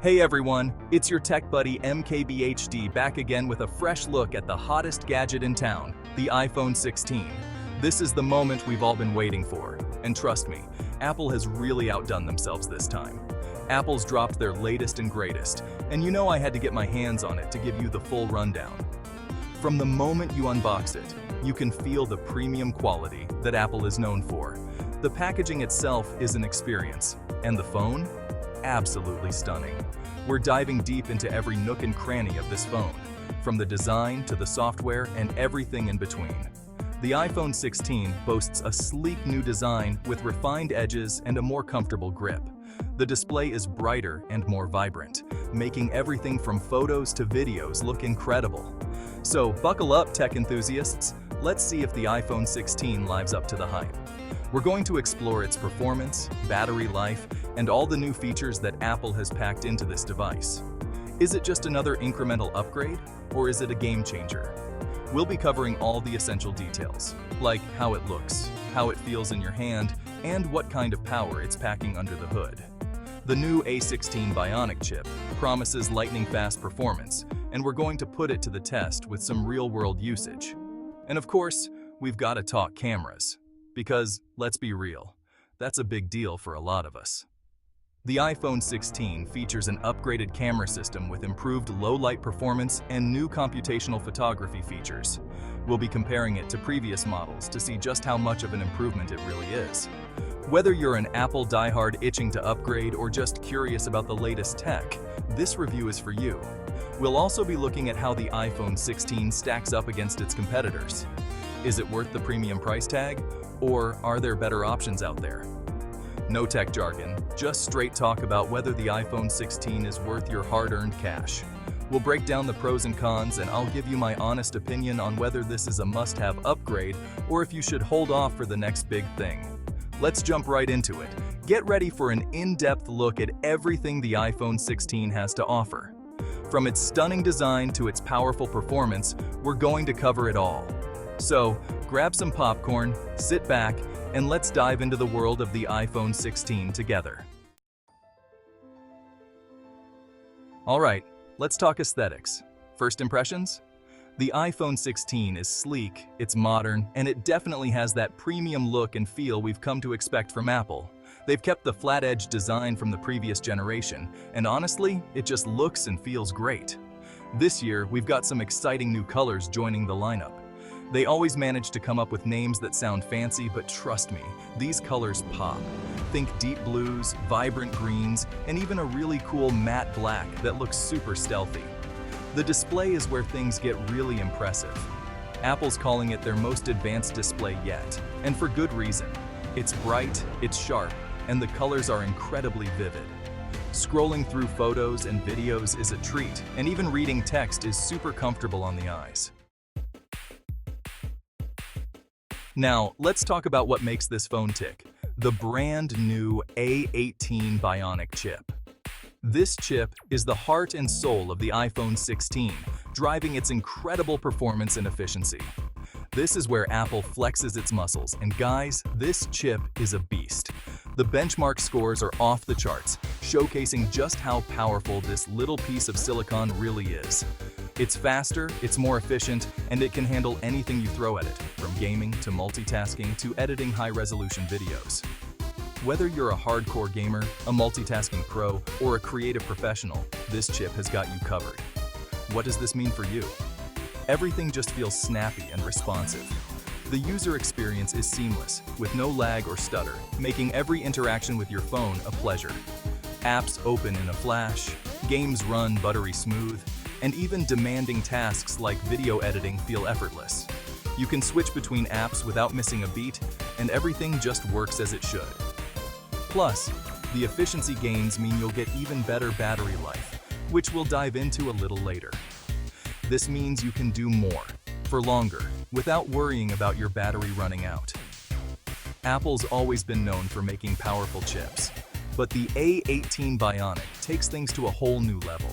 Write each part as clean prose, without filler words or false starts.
Hey everyone, it's your tech buddy MKBHD back again with a fresh look at the hottest gadget in town, the iPhone 16. This is the moment we've all been waiting for, and trust me, Apple has really outdone themselves this time. Apple's dropped their latest and greatest, and you know I had to get my hands on it to give you the full rundown. From the moment you unbox it, you can feel the premium quality that Apple is known for. The packaging itself is an experience, and the phone? Absolutely stunning. We're diving deep into every nook and cranny of this phone, from the design to the software and everything in between. The iPhone 16 boasts a sleek new design with refined edges and a more comfortable grip. The display is brighter and more vibrant, making everything from photos to videos look incredible. So buckle up, tech enthusiasts. Let's see if the iPhone 16 lives up to the hype. We're going to explore its performance, battery life, and all the new features that Apple has packed into this device. Is it just another incremental upgrade, or is it a game changer? We'll be covering all the essential details, like how it looks, how it feels in your hand, and what kind of power it's packing under the hood. The new A16 Bionic chip promises lightning-fast performance, and we're going to put it to the test with some real-world usage. And of course, we've got to talk cameras. Because, let's be real, that's a big deal for a lot of us. The iPhone 16 features an upgraded camera system with improved low-light performance and new computational photography features. We'll be comparing it to previous models to see just how much of an improvement it really is. Whether you're an Apple diehard itching to upgrade or just curious about the latest tech, this review is for you. We'll also be looking at how the iPhone 16 stacks up against its competitors. Is it worth the premium price tag? Or are there better options out there? No tech jargon, just straight talk about whether the iPhone 16 is worth your hard-earned cash. We'll break down the pros and cons, and I'll give you my honest opinion on whether this is a must-have upgrade or if you should hold off for the next big thing. Let's jump right into it. Get ready for an in-depth look at everything the iPhone 16 has to offer. From its stunning design to its powerful performance, we're going to cover it all. So, grab some popcorn, sit back, and let's dive into the world of the iPhone 16 together. Alright, let's talk aesthetics. First impressions? The iPhone 16 is sleek, it's modern, and it definitely has that premium look and feel we've come to expect from Apple. They've kept the flat-edge design from the previous generation, and honestly, it just looks and feels great. This year, we've got some exciting new colors joining the lineup. They always manage to come up with names that sound fancy, but trust me, these colors pop. Think deep blues, vibrant greens, and even a really cool matte black that looks super stealthy. The display is where things get really impressive. Apple's calling it their most advanced display yet, and for good reason. It's bright, it's sharp, and the colors are incredibly vivid. Scrolling through photos and videos is a treat, and even reading text is super comfortable on the eyes. Now, let's talk about what makes this phone tick, the brand new A18 Bionic chip. This chip is the heart and soul of the iPhone 16, driving its incredible performance and efficiency. This is where Apple flexes its muscles, and guys, this chip is a beast. The benchmark scores are off the charts, showcasing just how powerful this little piece of silicon really is. It's faster, it's more efficient, and it can handle anything you throw at it, from gaming to multitasking to editing high-resolution videos. Whether you're a hardcore gamer, a multitasking pro, or a creative professional, this chip has got you covered. What does this mean for you? Everything just feels snappy and responsive. The user experience is seamless, with no lag or stutter, making every interaction with your phone a pleasure. Apps open in a flash, games run buttery smooth, and even demanding tasks like video editing feel effortless. You can switch between apps without missing a beat, and everything just works as it should. Plus, the efficiency gains mean you'll get even better battery life, which we'll dive into a little later. This means you can do more, for longer, without worrying about your battery running out. Apple's always been known for making powerful chips, but the A18 Bionic takes things to a whole new level.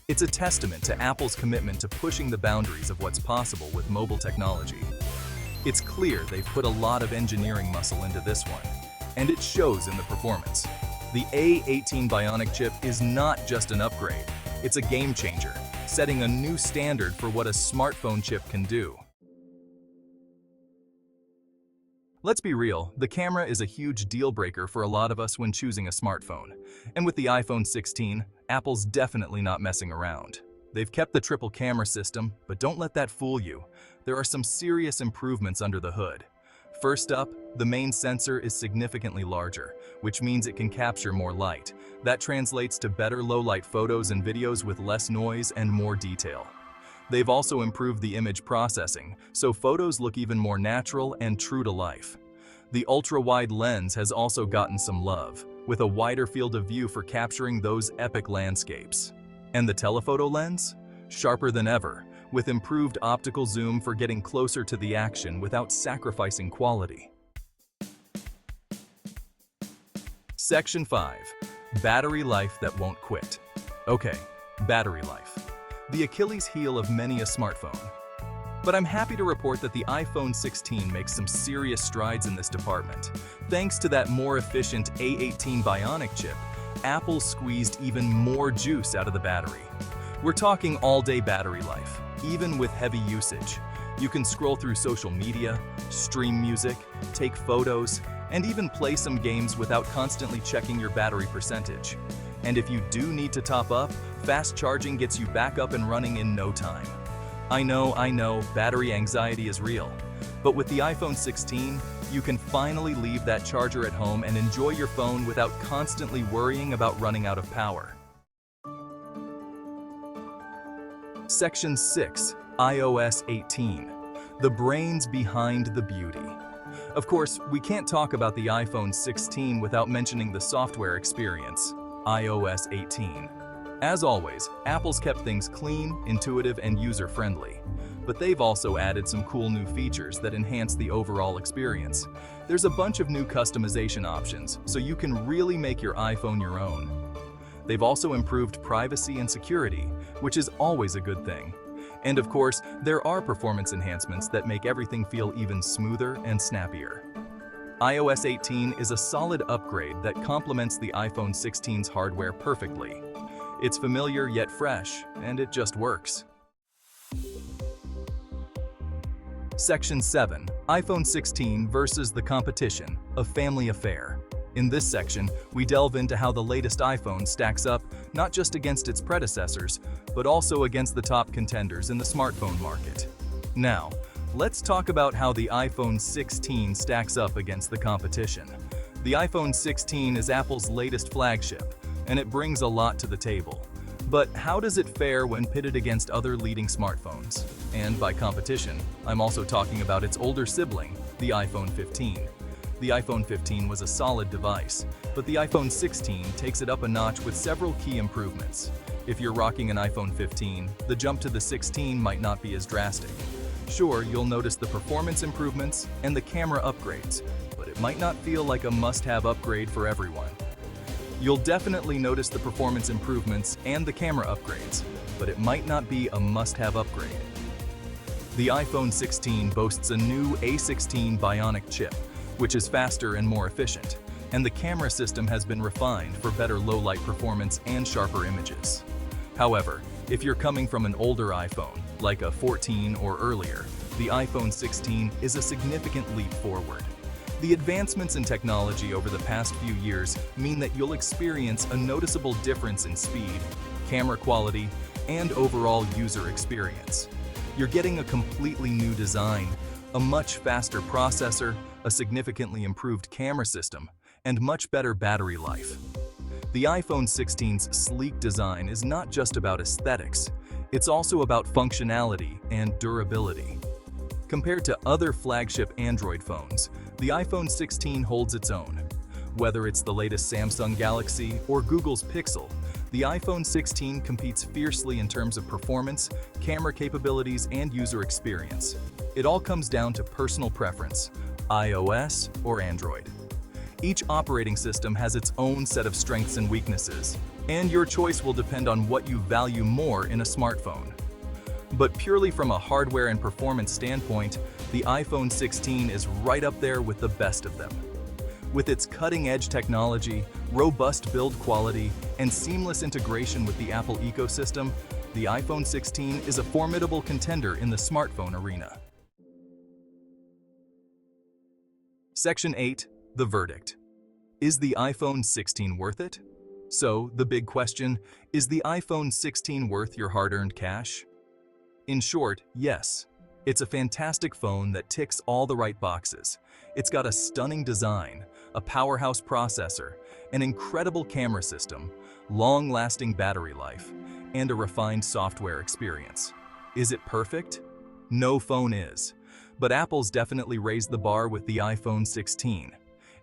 It's a testament to Apple's commitment to pushing the boundaries of what's possible with mobile technology. It's clear they've put a lot of engineering muscle into this one, and it shows in the performance. The A18 Bionic chip is not just an upgrade, it's a game changer, setting a new standard for what a smartphone chip can do. Let's be real, the camera is a huge deal breaker for a lot of us when choosing a smartphone. And with the iPhone 16, Apple's definitely not messing around. They've kept the triple camera system, but don't let that fool you. There are some serious improvements under the hood. First up, the main sensor is significantly larger, which means it can capture more light. That translates to better low-light photos and videos with less noise and more detail. They've also improved the image processing, so photos look even more natural and true to life. The ultra-wide lens has also gotten some love, with a wider field of view for capturing those epic landscapes. And the telephoto lens? Sharper than ever, with improved optical zoom for getting closer to the action without sacrificing quality. Section 5. Battery life that won't quit. Okay, battery life. The Achilles heel of many a smartphone. But I'm happy to report that the iPhone 16 makes some serious strides in this department. Thanks to that more efficient A18 Bionic chip, Apple squeezed even more juice out of the battery. We're talking all-day battery life, even with heavy usage. You can scroll through social media, stream music, take photos, and even play some games without constantly checking your battery percentage. And if you do need to top up, fast charging gets you back up and running in no time. I know, battery anxiety is real. But with the iPhone 16, you can finally leave that charger at home and enjoy your phone without constantly worrying about running out of power. Section 6. iOS 18. The brains behind the beauty. Of course, we can't talk about the iPhone 16 without mentioning the software experience, iOS 18. As always, Apple's kept things clean, intuitive, and user-friendly. But they've also added some cool new features that enhance the overall experience. There's a bunch of new customization options, so you can really make your iPhone your own. They've also improved privacy and security, which is always a good thing. And of course, there are performance enhancements that make everything feel even smoother and snappier. iOS 18 is a solid upgrade that complements the iPhone 16's hardware perfectly. It's familiar yet fresh, and it just works. Section 7. iPhone 16 versus the competition, a family affair. In this section, we delve into how the latest iPhone stacks up not just against its predecessors, but also against the top contenders in the smartphone market. Now, let's talk about how the iPhone 16 stacks up against the competition. The iPhone 16 is Apple's latest flagship, and it brings a lot to the table. But how does it fare when pitted against other leading smartphones? And by competition, I'm also talking about its older sibling, the iPhone 15. The iPhone 15 was a solid device, but the iPhone 16 takes it up a notch with several key improvements. If you're rocking an iPhone 15, the jump to the 16 might not be as drastic. Sure, you'll notice the performance improvements and the camera upgrades, but it might not feel like a must-have upgrade for everyone. You'll definitely notice the performance improvements and the camera upgrades, but it might not be a must-have upgrade. The iPhone 16 boasts a new A16 Bionic chip, which is faster and more efficient, and the camera system has been refined for better low-light performance and sharper images. However, if you're coming from an older iPhone, like a 14 or earlier, the iPhone 16 is a significant leap forward. The advancements in technology over the past few years mean that you'll experience a noticeable difference in speed, camera quality, and overall user experience. You're getting a completely new design, a much faster processor, a significantly improved camera system, and much better battery life. The iPhone 16's sleek design is not just about aesthetics, it's also about functionality and durability. Compared to other flagship Android phones, the iPhone 16 holds its own. Whether it's the latest Samsung Galaxy or Google's Pixel, the iPhone 16 competes fiercely in terms of performance, camera capabilities, and user experience. It all comes down to personal preference, iOS or Android. Each operating system has its own set of strengths and weaknesses, and your choice will depend on what you value more in a smartphone. But purely from a hardware and performance standpoint, the iPhone 16 is right up there with the best of them. With its cutting-edge technology, robust build quality, and seamless integration with the Apple ecosystem, the iPhone 16 is a formidable contender in the smartphone arena. Section 8. The verdict. Is the iPhone 16 worth it? So, the big question, is the iPhone 16 worth your hard-earned cash? In short, yes. It's a fantastic phone that ticks all the right boxes. It's got a stunning design, a powerhouse processor, an incredible camera system, long-lasting battery life, and a refined software experience. Is it perfect? No phone is. But Apple's definitely raised the bar with the iPhone 16.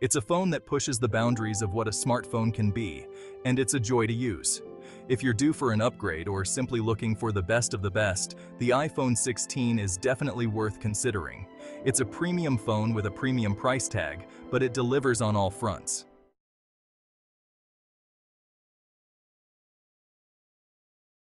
It's a phone that pushes the boundaries of what a smartphone can be, and it's a joy to use. If you're due for an upgrade or simply looking for the best of the best, the iPhone 16 is definitely worth considering. It's a premium phone with a premium price tag, but it delivers on all fronts.